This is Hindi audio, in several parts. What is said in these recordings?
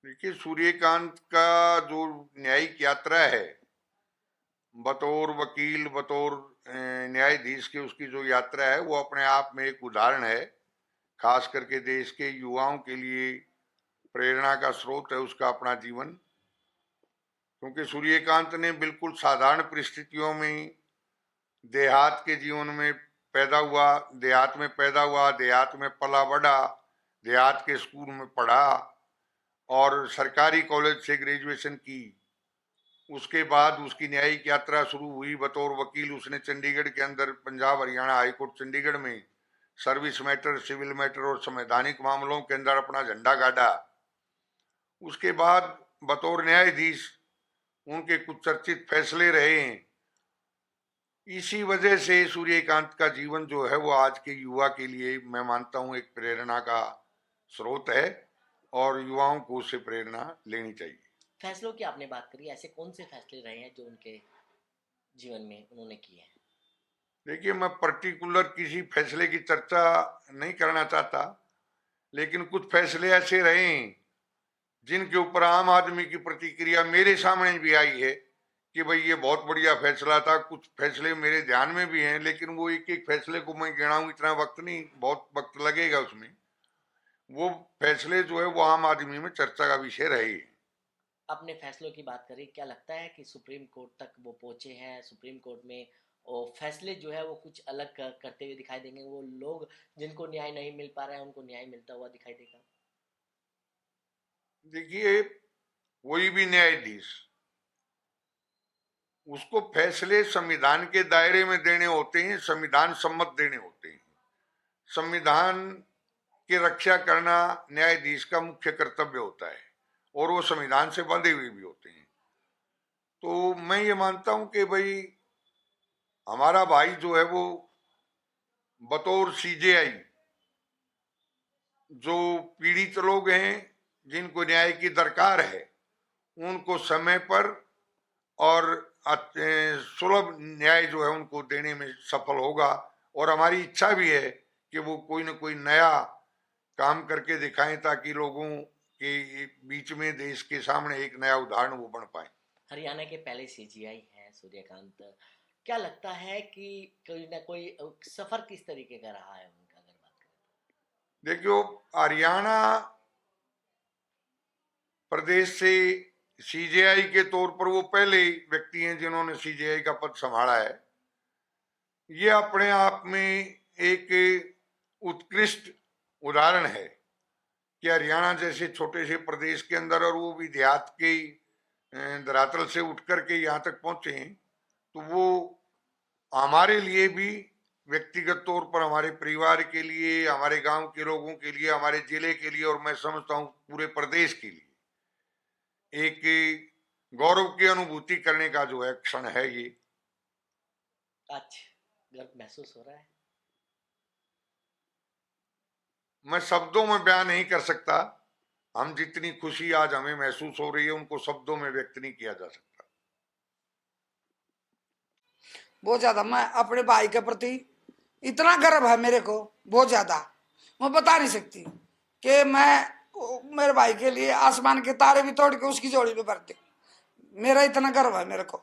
देखिए, सूर्यकांत का जो न्यायिक यात्रा है, बतौर वकील, बतौर न्यायाधीश के, उसकी जो यात्रा है वो अपने आप में एक उदाहरण है। खास करके देश के युवाओं के लिए प्रेरणा का स्रोत है उसका अपना जीवन। क्योंकि सूर्यकांत ने बिल्कुल साधारण परिस्थितियों में देहात के जीवन में पैदा हुआ, देहात में पैदा हुआ, देहात में पला बढ़ा, देहात के स्कूल में पढ़ा और सरकारी कॉलेज से ग्रेजुएशन की। उसके बाद उसकी न्यायिक यात्रा शुरू हुई बतौर वकील। उसने चंडीगढ़ के अंदर पंजाब हरियाणा हाईकोर्ट चंडीगढ़ में सर्विस मैटर, सिविल मैटर और संवैधानिक मामलों के अंदर अपना झंडा गाड़ा। उसके बाद बतौर न्यायाधीश उनके कुछ चर्चित फैसले रहे हैं। इसी वजह से सूर्यकांत का जीवन जो है वो आज के युवा के लिए, मैं मानता हूं, एक प्रेरणा का स्रोत है और युवाओं को उससे प्रेरणा लेनी चाहिए। फैसलों की आपने बात करी, ऐसे कौन से फैसले रहे हैं जो उनके जीवन में उन्होंने किए हैं? देखिए, मैं पर्टिकुलर किसी फैसले की चर्चा नहीं करना चाहता, लेकिन कुछ फैसले ऐसे रहे हैं जिनके ऊपर आम आदमी की प्रतिक्रिया मेरे सामने भी आई है कि भाई ये बहुत बढ़िया फैसला था। कुछ फैसले मेरे ध्यान में भी हैं, लेकिन वो एक एक फैसले को मैं गिनाऊं इतना वक्त नहीं, बहुत वक्त लगेगा उसमें। वो फैसले जो है वो आम आदमी में चर्चा का विषय रहे। अपने फैसलों की बात करें, क्या लगता है कि सुप्रीम कोर्ट तक वो पहुंचे हैं? सुप्रीम कोर्ट में और फैसले जो है वो कुछ अलग करते हुए दिखाई देंगे? वो लोग जिनको न्याय नहीं मिल पा रहा है उनको न्याय मिलता हुआ दिखाई देगा? देखिए, कोई भी न्यायाधीश, उसको फैसले संविधान के दायरे में देने होते हैं, संविधान सम्मत देने होते हैं। संविधान की रक्षा करना न्यायाधीश का मुख्य कर्तव्य होता है और वो संविधान से बंधे हुए भी होते हैं। तो मैं ये मानता हूं कि भाई हमारा भाई जो है वो बतौर सीजेआई, जो पीड़ित लोग हैं जिनको न्याय की दरकार है, उनको समय पर और सुलभ न्याय जो है उनको देने में सफल होगा। और हमारी इच्छा भी है कि वो कोई ना कोई नया काम करके दिखाएं ताकि लोगों के बीच में, देश के सामने एक नया उदाहरण वो बन पाए। हरियाणा के पहले सीजीआई हैं सूर्यकांत। क्या लगता है कि कोई ना कोई सफर किस तरीके का रहा है उनका, अगर बात करें देखियो, हरियाणा प्रदेश से सीजेआई के तौर पर वो पहले व्यक्ति हैं जिन्होंने सीजेआई का पद संभाला है। ये अपने आप में एक उत्कृष्ट उदाहरण है कि हरियाणा जैसे छोटे से प्रदेश के अंदर, और वो भी देहात के धरातल से उठ करके यहाँ तक पहुंचे हैं, तो वो हमारे लिए भी, व्यक्तिगत तौर पर हमारे परिवार के लिए, हमारे गांव के लोगों के लिए, हमारे जिले के लिए, और मैं समझता हूँ पूरे प्रदेश के लिए एक गौरव की अनुभूति करने का जो है क्षण है ये। आज गर्व महसूस हो रहा है? मैं शब्दों में बयान नहीं कर सकता। हम जितनी खुशी आज हमें महसूस हो रही है उनको शब्दों में व्यक्त नहीं किया जा सकता। बहुत ज्यादा मैं अपने भाई के प्रति इतना गर्व है मेरे को, बहुत ज्यादा मैं बता नहीं सकती कि मैं मेरे भाई के लिए आसमान के तारे भी तोड़ के उसकी जोड़ी में भर दे। मेरा इतना गर्व है मेरे को।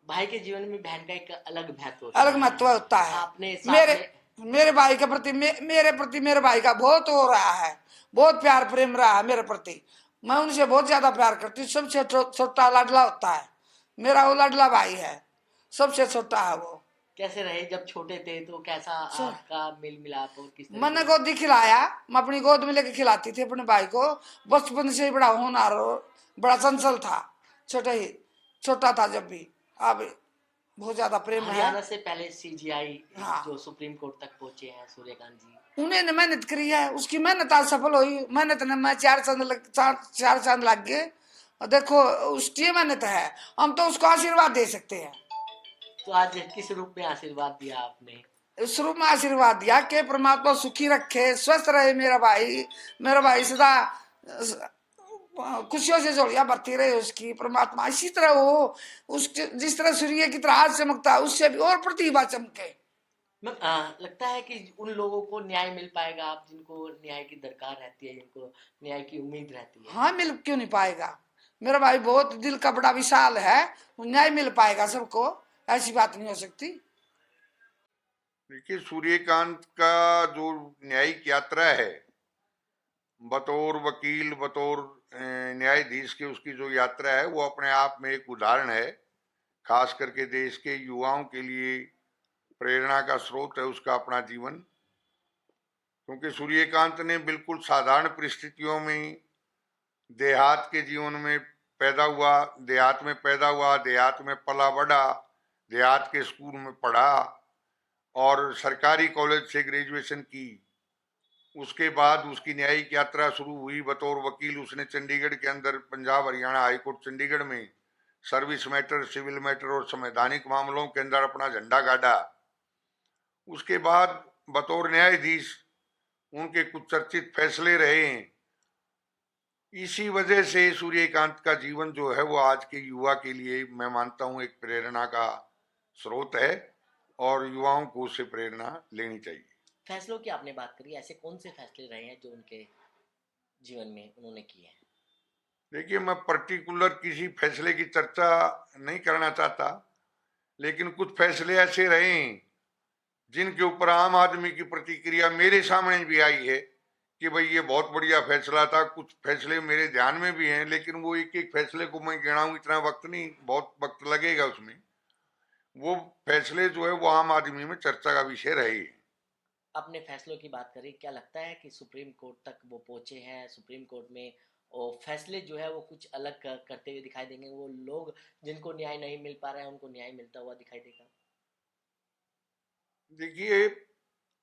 भाई के जीवन में बहन का एक अलग महत्व होता अलग है। महत्व होता है। आपने मेरे साथ में मेरे भाई के प्रति मेरे प्रति मेरे भाई का बहुत हो रहा है, बहुत प्यार प्रेम रहा है मेरे प्रति। मैं उनसे बहुत ज्यादा प्यार करती हूँ। सबसे छोटा लाडला होता है मेरा, वो लाडला भाई है, सबसे छोटा है वो। कैसे रहे जब छोटे थे? तो कैसा आपका मेल मिलाप और किस मैंने तरीके? गोदी खिलाया, मैं अपनी गोद में लेके खिलाती थी अपने भाई को। बचपन से ही बड़ा होनहार और बड़ा चंचल था, छोटा था जब भी। अब बहुत ज्यादा प्रेम है। हरियाणा से पहले सीजीआई हाँ, जो सुप्रीम कोर्ट तक पहुंचे हैं सूर्यकांत जी, उन्होंने मेहनत करी है, उसकी मेहनत आज सफल हुई। मेहनत ने मैं चार चांद लग गए। और देखो उसकी मेहनत है, हम तो उसको आशीर्वाद दे सकते हैं। तो आज किस रूप में आशीर्वाद दिया आपने? शुरू में आशीर्वाद दिया कि परमात्मा सुखी रखे, स्वस्थ रहे मेरा भाई सदा खुशियों से जोड़िया बढ़ती रहे उसकी। परमात्मा इसी तरह हो, उसके जिस तरह सूर्य की तरह आज चमकता है उससे भी और प्रतिभा चमके। मैम लगता है कि उन लोगों को न्याय मिल पाएगा, आप जिनको न्याय की दरकार रहती है, जिनको न्याय की उम्मीद रहती है? हाँ, मिल क्यों नहीं पाएगा। मेरा भाई बहुत दिल का बड़ा विशाल है, न्याय मिल पाएगा सबको, ऐसी बात नहीं हो सकती। देखिए, सूर्यकांत का जो न्यायिक यात्रा है, बतौर वकील, बतौर न्यायाधीश के, उसकी जो यात्रा है वो अपने आप में एक उदाहरण है। खास करके देश के युवाओं के लिए प्रेरणा का स्रोत है उसका अपना जीवन। क्योंकि सूर्यकांत ने बिल्कुल साधारण परिस्थितियों में देहात के जीवन में पैदा हुआ, देहात में पैदा हुआ, देहात में पला बढ़ा, देहात के स्कूल में पढ़ा और सरकारी कॉलेज से ग्रेजुएशन की। उसके बाद उसकी न्यायिक यात्रा शुरू हुई बतौर वकील। उसने चंडीगढ़ के अंदर पंजाब हरियाणा हाईकोर्ट चंडीगढ़ में सर्विस मैटर, सिविल मैटर और संवैधानिक मामलों के अंदर अपना झंडा गाड़ा। उसके बाद बतौर न्यायाधीश उनके कुछ चर्चित फैसले रहे हैं। इसी वजह से सूर्यकांत का जीवन जो है वो आज के युवा के लिए, मैं मानता हूं, एक प्रेरणा का स्रोत है और युवाओं को उससे प्रेरणा लेनी चाहिए। फैसलों की आपने बात करी, ऐसे कौन से फैसले रहे हैं जो उनके जीवन में उन्होंने किए हैं? देखिए, मैं पर्टिकुलर किसी फैसले की चर्चा नहीं करना चाहता, लेकिन कुछ फैसले ऐसे रहे हैं जिनके ऊपर आम आदमी की प्रतिक्रिया मेरे सामने भी आई है कि भाई ये बहुत बढ़िया फैसला था। कुछ फैसले मेरे ध्यान में भी हैं, लेकिन वो एक एक फैसले को मैं गिनाऊं इतना वक्त नहीं, बहुत वक्त लगेगा उसमें। वो फैसले जो है वो आम आदमी में चर्चा का विषय रहे। आपने फैसलों की बात करी, क्या लगता है कि सुप्रीम कोर्ट तक वो पहुंचे हैं? सुप्रीम कोर्ट में और फैसले जो है वो कुछ अलग करते हुए दिखाई देंगे? वो लोग जिनको न्याय नहीं मिल पा रहा है उनको न्याय मिलता हुआ दिखाई देगा? देखिए,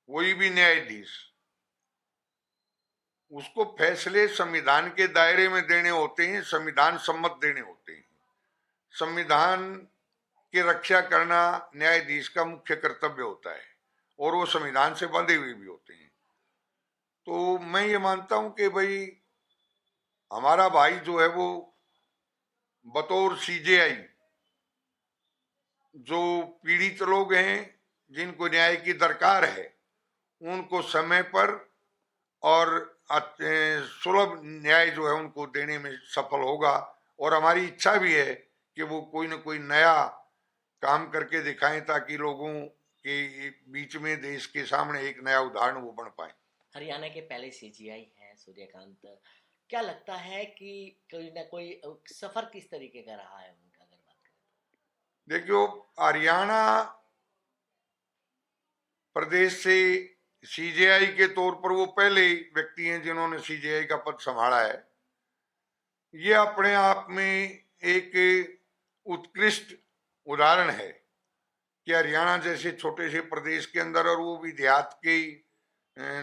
कोई भी न्यायाधीश, उसको फैसले संविधान के दायरे में देने होते हैं, संविधान सम्मत देने होते हैं। संविधान की रक्षा करना न्यायाधीश का मुख्य कर्तव्य होता है और वो संविधान से बंधे हुए भी होते हैं। तो मैं ये मानता हूं कि भाई हमारा भाई जो है वो बतौर सीजेआई, जो पीड़ित लोग हैं जिनको न्याय की दरकार है, उनको समय पर और सुलभ न्याय जो है उनको देने में सफल होगा। और हमारी इच्छा भी है कि वो कोई ना कोई नया काम करके दिखाएं ताकि लोगों के बीच में, देश के सामने एक नया उदाहरण वो बन पाए। हरियाणा के पहले सीजीआई हैं सूर्यकांत, क्या लगता है कि कोई ना कोई सफर किस तरीके का रहा है उनका, अगर बात करें? देखियो, हरियाणा प्रदेश से सीजेआई के तौर पर वो पहले व्यक्ति हैं जिन्होंने सीजेआई का पद संभाला है। ये अपने आप में एक उत्कृष्ट उदाहरण है कि हरियाणा जैसे छोटे से प्रदेश के अंदर, और वो भी देहात के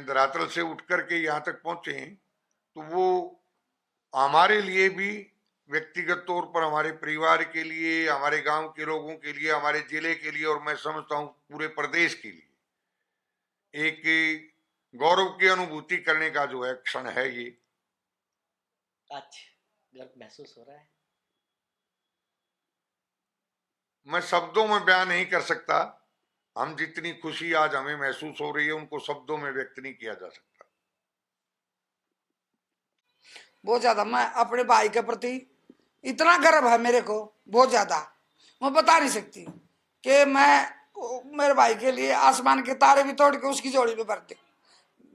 धरातल से उठ करके यहाँ तक पहुंचे हैं। तो वो हमारे लिए भी व्यक्तिगत तौर पर, हमारे परिवार के लिए, हमारे गांव के लोगों के लिए, हमारे जिले के लिए, और मैं समझता हूँ पूरे प्रदेश के लिए एक गौरव की अनुभूति करने का जो है क्षण है ये। आज गर्व महसूस हो रहा है? मैं शब्दों में बयान नहीं कर सकता। हम जितनी खुशी आज हमें महसूस हो रही है उनको शब्दों में व्यक्त नहीं किया जा सकता। बहुत ज्यादा मैं अपने भाई के प्रति इतना गर्व है मेरे को, बहुत ज्यादा, मैं बता नहीं सकती कि मेरे भाई के लिए आसमान के तारे भी तोड़ के उसकी जोड़ी में भरते।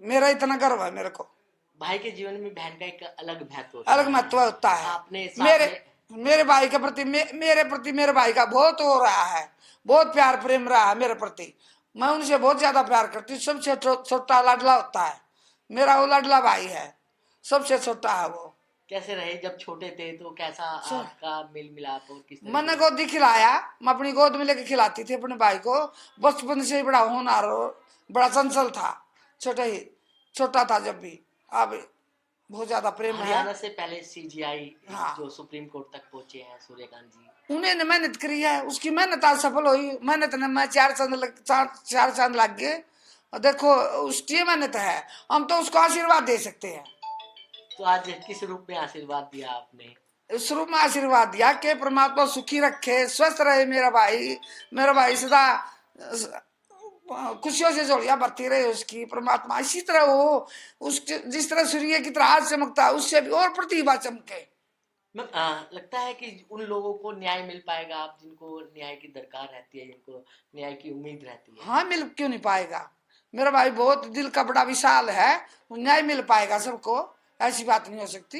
मेरा इतना गर्व है मेरे को। भाई के जीवन में बहन का एक अलग महत्व होता अलग है। महत्व होता है। आपने मेरे भाई के प्रति, मेरे प्रति मेरे भाई का बहुत हो रहा है, बहुत प्यार प्रेम रहा है मेरे प्रति। मैं उनसे बहुत ज्यादा प्यार करती हूँ। सबसे छोटा लाडला होता है मेरा, वो लाडला भाई है, सबसे छोटा है वो। कैसे रहे जब छोटे थे, तो कैसा आपका मेल मिलाप और किस मैंने गोदी खिलाया, मैं अपनी गोद में लेके खिलाती थी अपने भाई को। बचपन से ही बड़ा होनहार, बड़ा चंचल था, छोटा था जब भी। अब बहुत ज्यादा प्रेम है। हरियाणा से पहले सीजीआई हाँ। जो सुप्रीम कोर्ट तक पहुंचे हैं सूर्यकांत जी, उन्होंने मेहनत करी है, उसकी मेहनत आज सफल हुई। मेहनत ने मैं चार चांद लग गए। और देखो उसकी मेहनत है, हम तो उसको आशीर्वाद दे सकते हैं। तो आज किस रूप में आशीर्वाद दिया आपने? इस रूप में आशीर्वाद दिया कि परमात्मा सुखी रखे, स्वस्थ रहे मेरा भाई। मेरा भाई सदा खुशियों से झोलियां भरती रहे उसकी परमात्मा, इसी तरह वो उस जिस तरह सूर्य की तरह आज चमकता है उससे भी और प्रतिभा चमके। मैम लगता है कि उन लोगों को न्याय मिल पाएगा, आप जिनको न्याय की दरकार रहती है, जिनको न्याय की उम्मीद रहती है? हाँ, मिल क्यों नहीं पाएगा, मेरा भाई बहुत दिल का बड़ा विशाल है, न्याय मिल पाएगा सबको, ऐसी बात नहीं हो सकती।